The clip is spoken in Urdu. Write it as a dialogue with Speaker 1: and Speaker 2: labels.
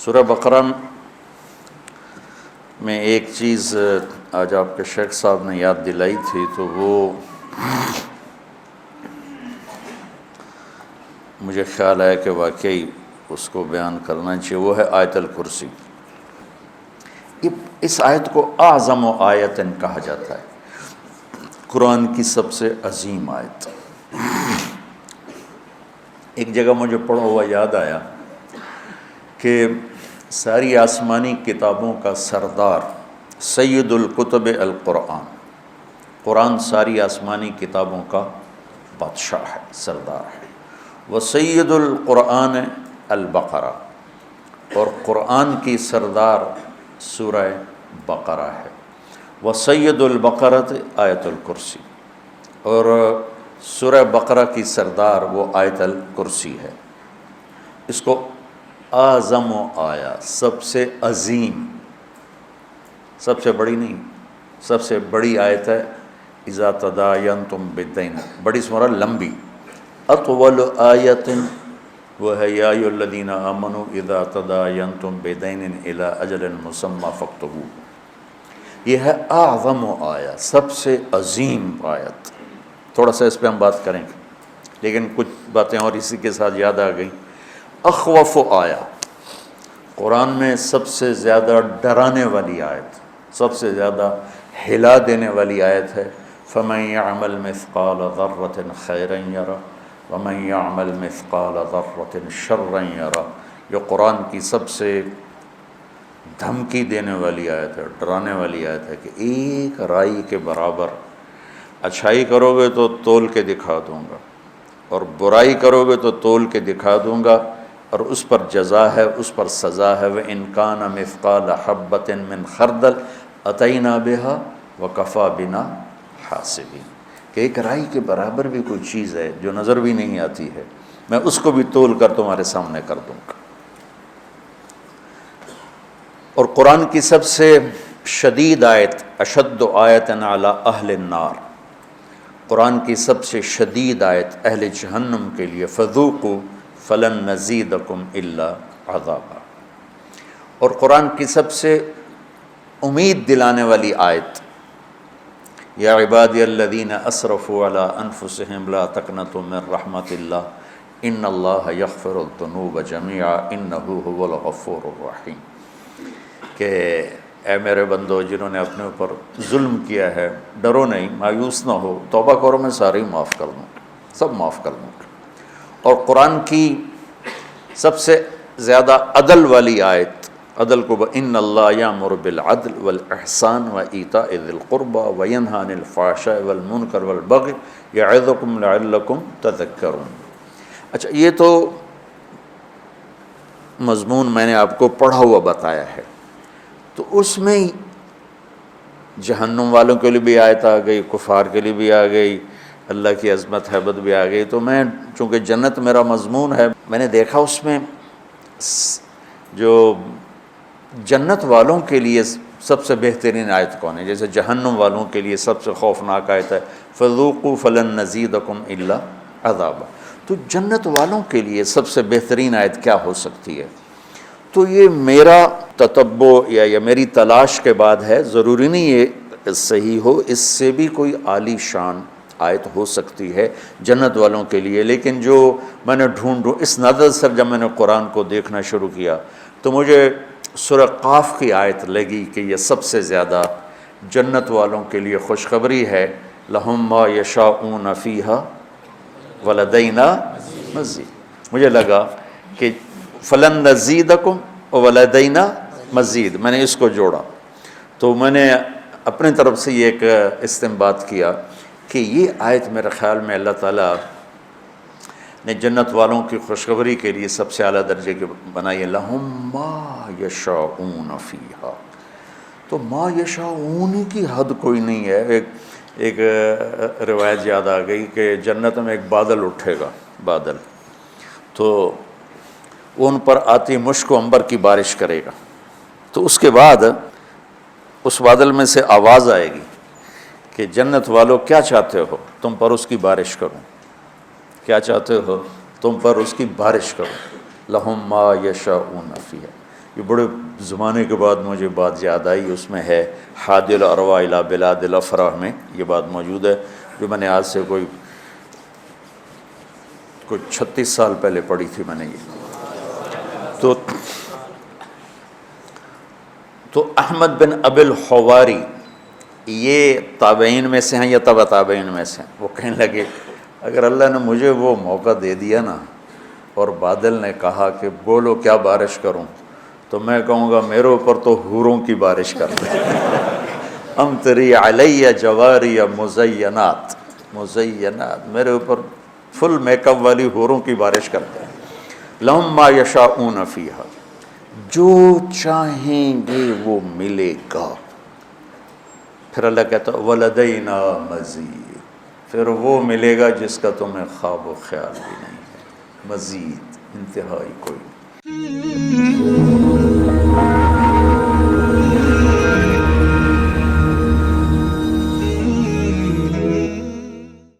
Speaker 1: سورہ بقرہ میں ایک چیز آج آپ کے شیخ صاحب نے یاد دلائی تھی، تو وہ مجھے خیال آیا کہ واقعی اس کو بیان کرنا چاہیے، وہ ہے آیت الکرسی۔ اس آیت کو اعظم آیت کہا جاتا ہے، قرآن کی سب سے عظیم آیت۔ ایک جگہ مجھے پڑھا ہوا یاد آیا کہ ساری آسمانی کتابوں کا سردار سید الکتب القرآن، قرآن ساری آسمانی کتابوں کا بادشاہ ہے، سردار ہے۔ وہ سید القرآن البقرہ، اور قرآن کی سردار سورہ بقرہ ہے۔ وہ سید البقرۃ آیت الکرسی، اور سورہ بقرہ کی سردار وہ آیت الکرسی ہے۔ اس کو اعظم و آیا، سب سے عظیم، سب سے بڑی نہیں، سب سے بڑی آیت ہے۔ اذا تداینتم بدین، بڑی سورہ لمبی۔ اطول آیت وہ ہے یا ایھا الذین آمنوا اذا تداینتم بدین الی اجل مسمی فاکتبوہ۔ یہ ہے اعظم و آیا، سب سے عظیم آیت۔ تھوڑا سا اس پہ ہم بات کریں گے، لیکن کچھ باتیں اور اسی کے ساتھ یاد آ گئیں۔ اخوف آیا، قرآن میں سب سے زیادہ ڈرانے والی آیت، سب سے زیادہ ہلا دینے والی آیت ہے۔ فَمَن يَعْمَلْ مِثْقَالَ ذَرَّةٍ خَيْرًا يَرَهُ وَمَن يَعْمَلْ مِثْقَالَ ذَرَّةٍ شَرًّا يَرَهُ۔ یہ قرآن کی سب سے دھمکی دینے والی آیت ہے، ڈرانے والی آیت ہے کہ ایک رائی کے برابر اچھائی کرو گے تو تول کے دکھا دوں گا، اور برائی کرو گے تو تول کے دکھا دوں گا، اور اس پر جزا ہے، اس پر سزا ہے۔ وَإِن كَانَ مِثْقَالَ حَبَّةٍ مِّنْ خَرْدَلٍ أَتَيْنَا بِهَا وَكَفَىٰ بِنَا حَاسِبِينَ۔ کہ ایک رائی کے برابر بھی کوئی چیز ہے جو نظر بھی نہیں آتی ہے، میں اس کو بھی تول کر تمہارے سامنے کر دوں گا۔ اور قرآن کی سب سے شدید آیت، اشد آیت علی اہل النار، قرآن کی سب سے شدید آیت اہل جہنم کے لیے، فذوقوا فلن نزیدکم الا عذابا۔ اور قرآن کی سب سے امید دلانے والی آیت، یا عبادی الذین اسرفوا علی انفسہم لا تقنطوا من رحمت اللہ ان اللہ یغفر الذنوب جميعا انہ هو الغفور الرحیم۔ کہ اے میرے بندو جنہوں نے اپنے اوپر ظلم کیا ہے، ڈرو نہیں، مایوس نہ ہو، توبہ کرو، میں سارے ہی معاف کر دوں، سب معاف کر دوں گا۔ اور قرآن کی سب سے زیادہ عدل والی آیت، عدل کو ان اللہ یامر بالعدل والاحسان وایتاء ذی القربى وینہی عن الفحشاء والمنکر والبغی یعظکم لعلکم تذکرون۔ اچھا، یہ تو مضمون میں نے آپ کو پڑھا ہوا بتایا ہے، تو اس میں جہنم والوں کے لیے بھی آیت آ گئی، کفار کے لیے بھی آ گئی، اللہ کی عظمت حیبت بھی آ گئی۔ تو میں چونکہ جنت میرا مضمون ہے، میں نے دیکھا اس میں جو جنت والوں کے لیے سب سے بہترین آیت کون ہے؟ جیسے جہنم والوں کے لیے سب سے خوفناک آیت ہے فذوقوا فلن نزیدکم الا عذابا۔ تو جنت والوں کے لیے سب سے بہترین آیت کیا ہو سکتی ہے؟ تو یہ میرا تتبع یا میری تلاش کے بعد ہے، ضروری نہیں یہ صحیح ہو، اس سے بھی کوئی عالی شان آیت ہو سکتی ہے جنت والوں کے لیے۔ لیکن جو میں نے ڈھونڈوں، اس نظر سے جب میں نے قرآن کو دیکھنا شروع کیا تو مجھے سورہ قاف کی آیت لگی کہ یہ سب سے زیادہ جنت والوں کے لیے خوشخبری ہے۔ لَهُم مَّا يَشَاءُونَ فِيهَا وَلَدَيْنَا مَزِيدٌ۔ مجھے لگا کہ فلن نزیدکم وَلَدَيْنَا مزید، میں نے اس کو جوڑا، تو میں نے اپنے طرف سے یہ ایک استنباط کیا کہ یہ آیت میرے خیال میں اللہ تعالیٰ نے جنت والوں کی خوشخبری کے لیے سب سے اعلیٰ درجے کی بنائی ہے۔ لَهُم مَّا يَشَاءُونَ فِيهَا، تو ما یشاءون کی حد کوئی نہیں ہے۔ ایک روایت یاد آ گئی کہ جنت میں ایک بادل اٹھے گا، بادل، تو وہ ان پر آتی مشک و عنبر کی بارش کرے گا، تو اس کے بعد اس بادل میں سے آواز آئے گی کہ جنت والو کیا چاہتے ہو، تم پر اس کی بارش کروں، کیا چاہتے ہو تم پر اس کی بارش کروں۔ لَهُم مَّا يَشَاءُونَ فِيهَا۔ یہ بڑے زمانے کے بعد مجھے بات یاد آئی، اس میں ہے حادی الارواح الی بلاد الافراح میں یہ بات موجود ہے، جو میں نے آج سے کوئی 36 سال پہلے پڑھی تھی میں نے یہ۔ تو احمد بن ابی الحواری یہ تابعین میں سے ہیں یا تبع تابعین میں سے ہیں؟ وہ کہنے لگے اگر اللہ نے مجھے وہ موقع دے دیا نا اور بادل نے کہا کہ بولو کیا بارش کروں، تو میں کہوں گا میرے اوپر تو حوروں کی بارش کر دے۔ امطری علیہ جواری مزینات، میرے اوپر فل میک اپ والی حوروں کی بارش کر دے۔ لہم ما یشاءون فیہا، جو چاہیں گے وہ ملے گا۔ پھر اللہ کہتا ہے وَلَدَيْنَا مزید، پھر وہ ملے گا جس کا تمہیں خواب و خیال بھی نہیں ہے، مزید، انتہائی کوئی۔